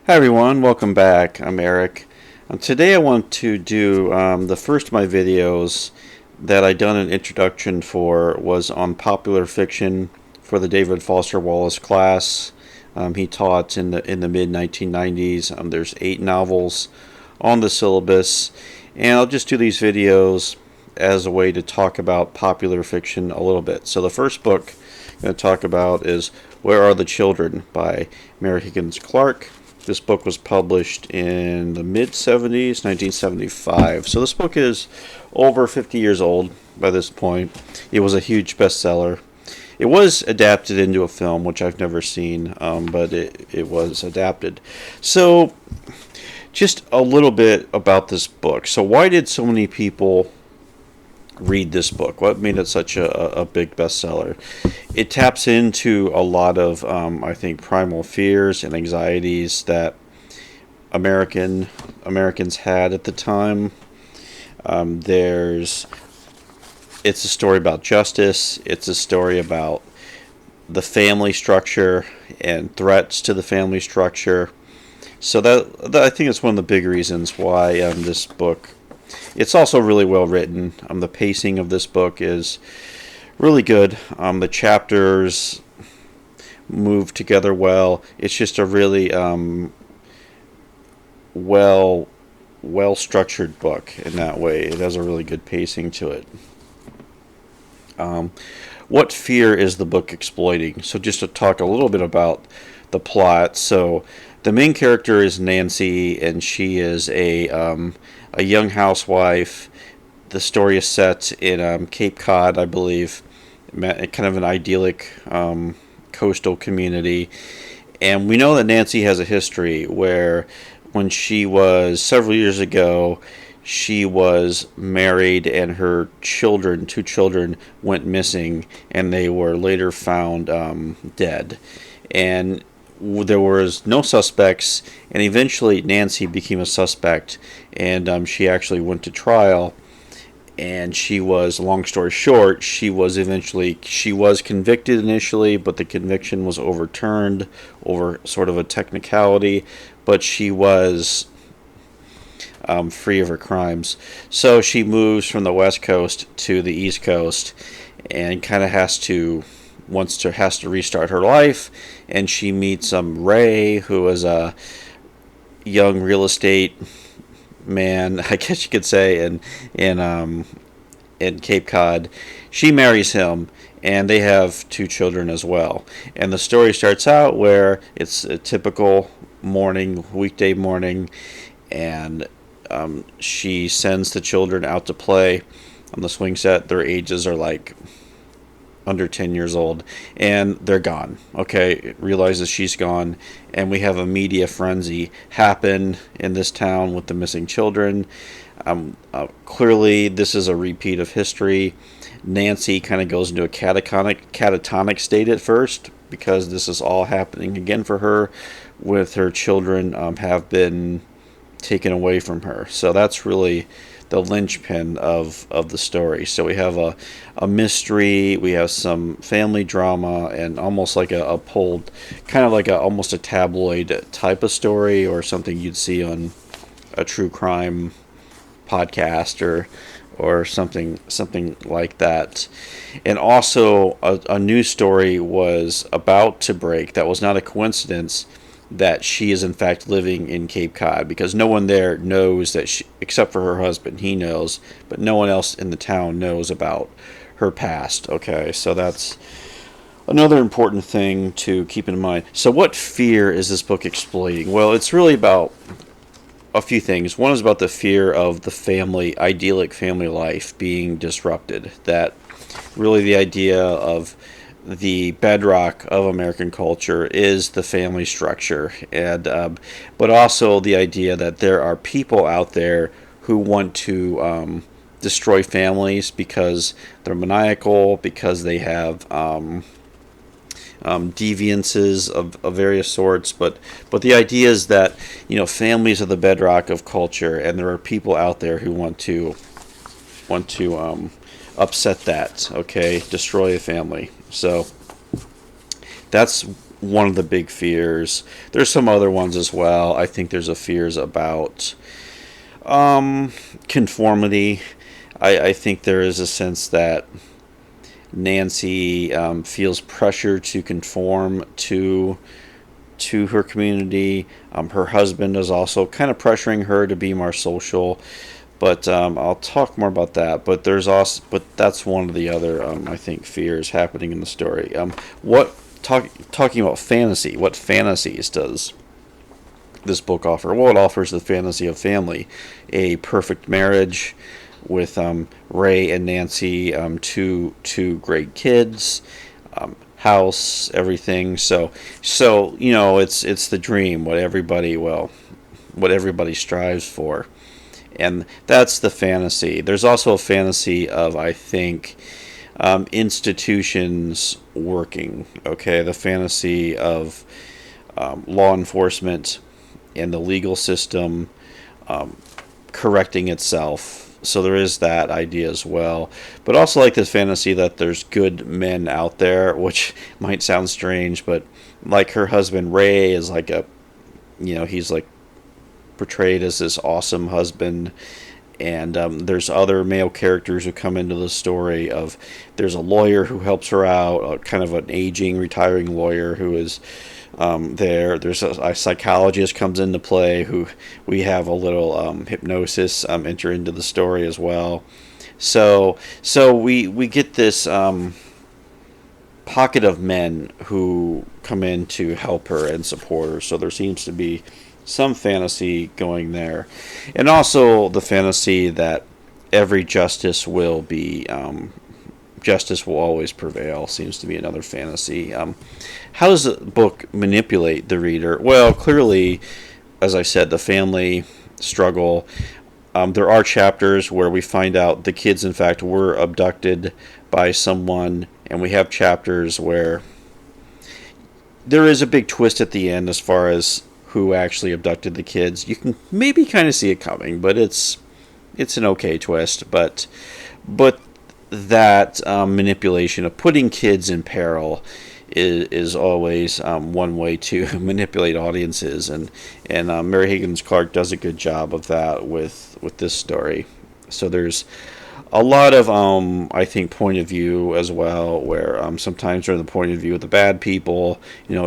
Hi everyone, welcome back. I'm Eric. Today I want to do the first of my videos that I done an introduction for was on popular fiction for the David Foster Wallace class. He taught in the mid 1990s. There's 8 novels on the syllabus, and I'll just do these videos as a way to talk about popular fiction a little bit. So the first book I'm going to talk about is Where Are the Children by Mary Higgins Clark. This book was published in the mid-70s, 1975. So this book is over 50 years old by this point. It was a huge bestseller. It was adapted into a film, which I've never seen, but it was adapted. So just a little bit about this book. So why did so many people read this book? What made it such a big bestseller? It taps into a lot of, I think, primal fears and anxieties that Americans had at the time. It's a story about justice. It's a story about the family structure and threats to the family structure. So that I think it's one of the big reasons why this book. It's also really well written. The pacing of this book is really good. The chapters move together well. It's just a really well structured book in that way. It has a really good pacing to it. What fear is the book exploiting? So just to talk a little bit about the plot. So the main character is Nancy, and she is a young housewife. The story is set in Cape Cod, I believe, kind of an idyllic coastal community. And we know that Nancy has a history where when she was several years ago, she was married and her children, 2 children, went missing, and they were later found dead. And there was no suspects, and eventually Nancy became a suspect, and she actually went to trial. And she was, long story short, she was convicted initially, but the conviction was overturned over sort of a technicality, but she was free of her crimes. So she moves from the West Coast to the East Coast, and kind of has to restart her life. And she meets Ray, who is a young real estate man, I guess you could say, in Cape Cod. She marries him, and they have 2 children as well. And the story starts out where it's a typical weekday morning, and she sends the children out to play on the swing set. Their ages are like under 10 years old, and they're gone. Okay, realizes she's gone, and we have a media frenzy happen in this town with the missing children. Clearly, this is a repeat of history. Nancy kind of goes into a catatonic state at first, because this is all happening again for her, with her children have been taken away from her. So that's really the linchpin of the story. So we have a mystery, we have some family drama, and almost like a pulled, kind of like almost a tabloid type of story, or something you'd see on a true crime podcast or something like that. And also a news story was about to break that was not a coincidence, that she is in fact living in Cape Cod, because no one there knows that except for her husband. He knows, but no one else in the town knows about her past. Okay, so that's another important thing to keep in mind. So what fear is this book exploiting? Well, it's really about a few things. One is about the fear of the idyllic family life being disrupted. That really the idea of the bedrock of American culture is the family structure, and but also the idea that there are people out there who want to destroy families because they're maniacal, because they have deviances of various sorts. But the idea is that families are the bedrock of culture, and there are people out there who want to upset that. Okay, destroy a family. So that's one of the big fears. There's some other ones as well. I think there's a fears about conformity. I think there is a sense that Nancy feels pressure to conform to her community. Her husband is also kind of pressuring her to be more social, but I'll talk more about that. But that's one of the other I think fears happening in the story. Talking about fantasy? What fantasies does this book offer? Well, it offers the fantasy of family, a perfect marriage with Ray and Nancy, two great kids, house, everything. So it's the dream, what everybody strives for, and that's the fantasy. There's also a fantasy of, I think, institutions working. Okay, the fantasy of law enforcement and the legal system correcting itself. So there is that idea as well. But also like this fantasy that there's good men out there, which might sound strange, but like her husband Ray is like he's like portrayed as this awesome husband. And there's other male characters who come into the story. There's a lawyer who helps her out, kind of an aging, retiring lawyer who is there. There's a psychologist comes into play who we have a little hypnosis enter into the story as well. So we get this pocket of men who come in to help her and support her. So there seems to be some fantasy going there, and also the fantasy that every justice will always prevail seems to be another fantasy. How does the book manipulate the reader? Well, clearly, as I said, the family struggle. There are chapters where we find out the kids, in fact, were abducted by someone, and we have chapters where there is a big twist at the end as far as who actually abducted the kids. You can maybe kind of see it coming, but it's an okay twist. But that manipulation of putting kids in peril is always one way to manipulate audiences, and Mary Higgins Clark does a good job of that with this story. So there's a lot of I think point of view as well, where sometimes they're the point of view of the bad people.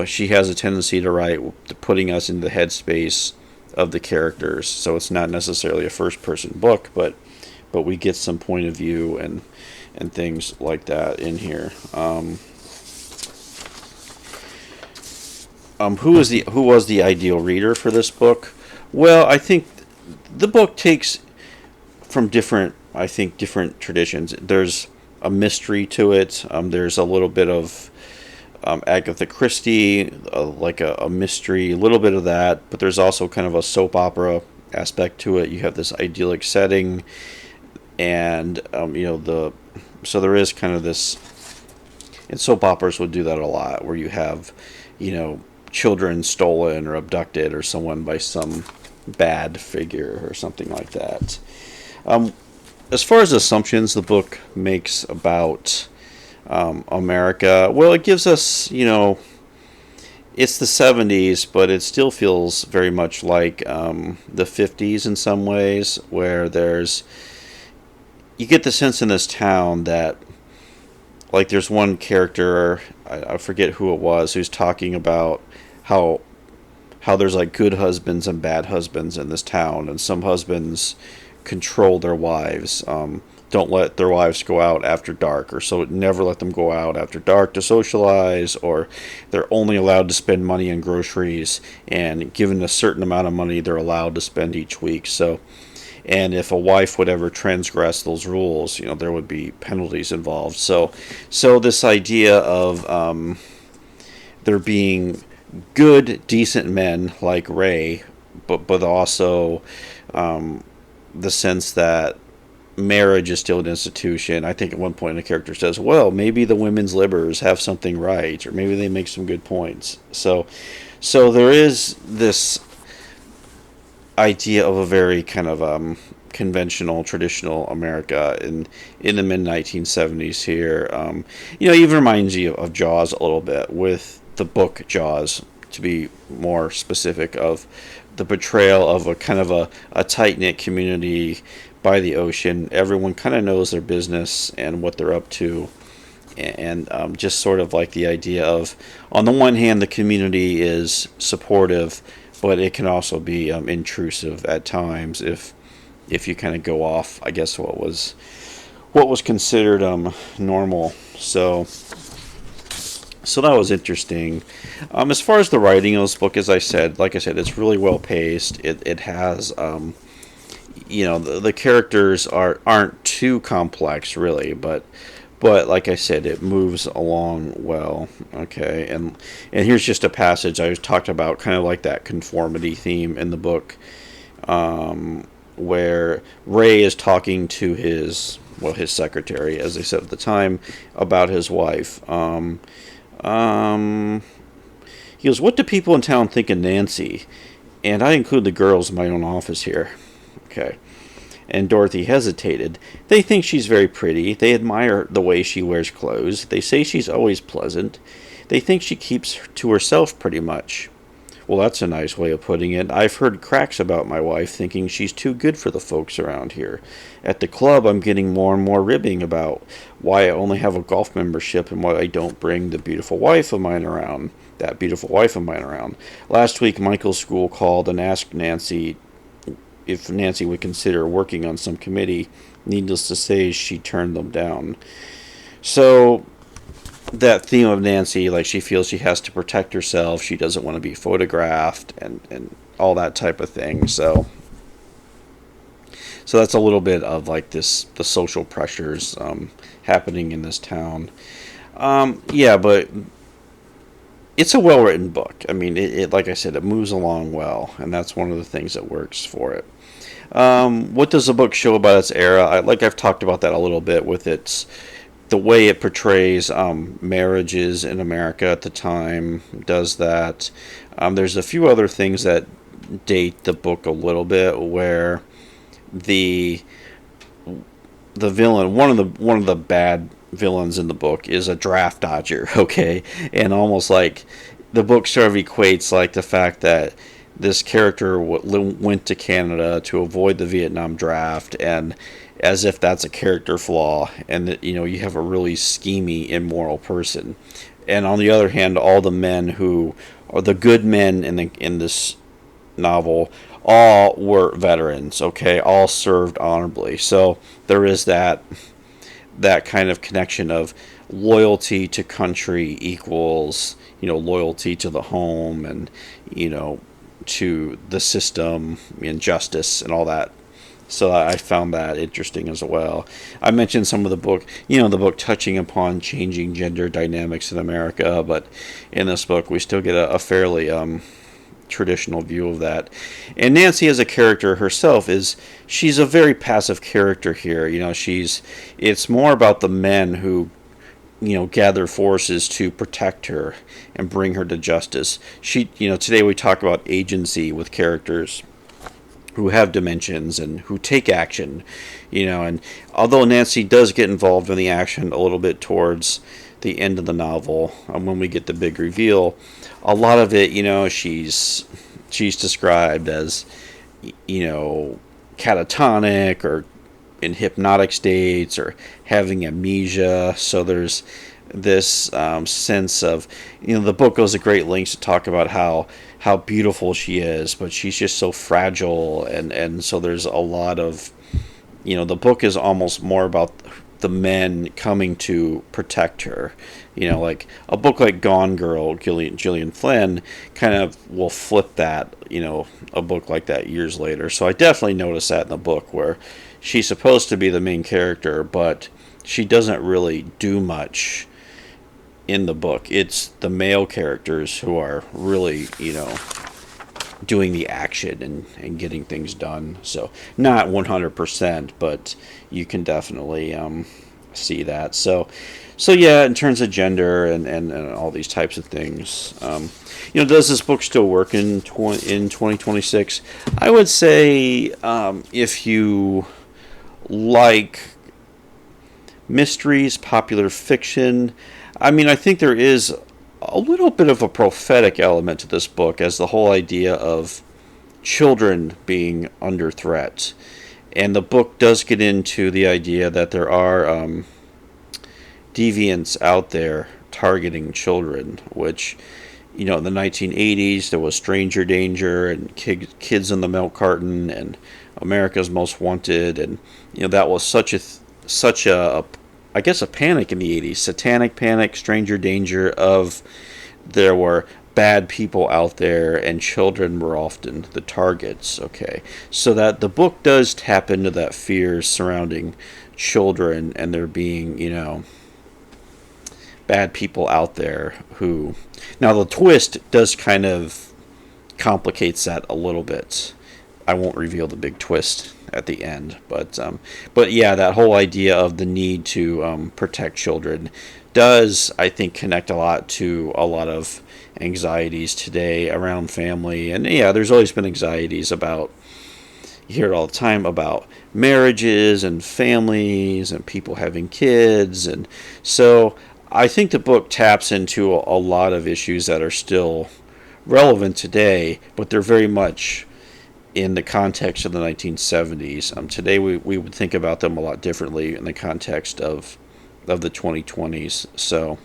She has a tendency to write putting us in the headspace of the characters, so it's not necessarily a first person book, but we get some point of view and things like that in here. Who was the ideal reader for this book? Well, I think the book takes from different traditions. There's a mystery to it. There's a little bit of Agatha Christie, like a mystery, a little bit of that, but there's also kind of a soap opera aspect to it. You have this idyllic setting, and so there is kind of this, and soap operas would do that a lot, where you have children stolen or abducted or someone by some bad figure or something like that. As far as assumptions the book makes about America, well, it gives us, it's the 70s, but it still feels very much like the 50s in some ways, where you get the sense in this town that, like, there's one character, I forget who it was, who's talking about how there's like good husbands and bad husbands in this town, and some husbands control their wives, don't let their wives go out after dark, or so never let them go out after dark to socialize, or they're only allowed to spend money on groceries, and given a certain amount of money they're allowed to spend each week. So, and if a wife would ever transgress those rules, there would be penalties involved. So this idea of there being good, decent men like Ray, but also the sense that marriage is still an institution. I think at one point a character says, well, maybe the women's libbers have something right, or maybe they make some good points. So there is this idea of a very kind of conventional, traditional America in the mid 1970s here. Even reminds you of Jaws a little bit, with the book Jaws, to be more specific, of the portrayal of a kind of a tight knit community by the ocean. Everyone kind of knows their business and what they're up to, and just sort of like the idea of, on the one hand, the community is supportive, but it can also be intrusive at times if you kind of go off, I guess, what was considered normal. So that was interesting. As far as the writing of this book, as I said, like I said, it's really well paced. It has, the characters aren't too complex really, but like I said, it moves along well. Okay, and here's just a passage I was talked about, kind of like that conformity theme in the book, where Ray is talking to his secretary, as they said at the time, about his wife. He goes, "What do people in town think of Nancy?" And I include the girls in my own office here. Okay. And Dorothy hesitated. "They think she's very pretty. They admire the way she wears clothes. They say she's always pleasant. They think she keeps to herself pretty much." "Well, that's a nice way of putting it. I've heard cracks about my wife, thinking she's too good for the folks around here. At the club, I'm getting more and more ribbing about why I only have a golf membership and why I don't bring that beautiful wife of mine around. Last week, Michael's school called and asked Nancy if Nancy would consider working on some committee. Needless to say, she turned them down." So that theme of Nancy, like she feels she has to protect herself, she doesn't want to be photographed, and all that type of thing. So that's a little bit of like the social pressures happening in this town. But it's a well written book. I mean, it like I said, it moves along well, and that's one of the things that works for it. What does the book show about its era? I've talked about that a little bit with the way it portrays marriages in America at the time. Does that? There's a few other things that date the book a little bit, where the villain, one of the bad villains in the book, is a draft dodger. Okay, and almost like the book sort of equates like the fact that this character went to Canada to avoid the Vietnam draft, and as if that's a character flaw, and that you have a really schemy, immoral person. And on the other hand, all the men who are the good men in this novel all were veterans. Okay, all served honorably. So there is that kind of connection of loyalty to country equals loyalty to the home, and to the system and justice and all that. So I found that interesting as well. I mentioned some of the book, the book touching upon changing gender dynamics in America, but in this book we still get a fairly traditional view of that. And Nancy as a character herself she's a very passive character here. It's more about the men who gather forces to protect her and bring her to justice. Today we talk about agency with characters who have dimensions and who take action, and although Nancy does get involved in the action a little bit towards the end of the novel, when we get the big reveal, a lot of it, she's described as, catatonic or in hypnotic states or having amnesia. So there's this sense of, the book goes to great lengths to talk about how beautiful she is, but she's just so fragile, and so there's a lot of, the book is almost more about the men coming to protect her. Like a book like Gone Girl, Gillian Flynn, kind of will flip that, a book like that years later. So I definitely noticed that in the book, where she's supposed to be the main character, but she doesn't really do much in the book. It's the male characters who are really, doing the action and getting things done. So not 100%, but you can definitely see that. So yeah, in terms of gender and all these types of things, does this book still work in 2026? I would say if you like mysteries, popular fiction, I think there is a little bit of a prophetic element to this book, as the whole idea of children being under threat. And the book does get into the idea that there are deviants out there targeting children, which, in the 1980s, there was Stranger Danger and Kids in the Milk Carton and America's Most Wanted. And, that was such a, I guess, a panic in the 80s. Satanic panic, Stranger Danger of there were bad people out there and children were often the targets. Okay, so that the book does tap into that fear surrounding children and there being, bad people out there who, now the twist does kind of complicates that a little bit. I won't reveal the big twist at the end, but yeah, that whole idea of the need to protect children does, I think, connect a lot to a lot of anxieties today around family. And yeah, there's always been anxieties about, you hear it all the time, about marriages and families and people having kids. And so I think the book taps into a lot of issues that are still relevant today, but they're very much in the context of the 1970s. Today we would think about them a lot differently in the context of the 2020s. So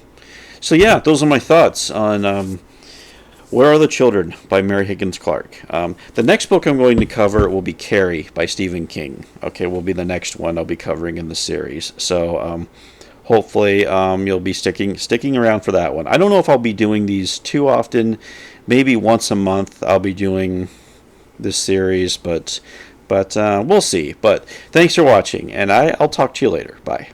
yeah, those are my thoughts on Where Are the Children by Mary Higgins Clark. The next book I'm going to cover will be Carrie by Stephen King. Okay, will be the next one I'll be covering in the series. So hopefully you'll be sticking around for that one. I don't know if I'll be doing these too often. Maybe once a month I'll be doing this series, but we'll see. But thanks for watching, and I'll talk to you later. Bye.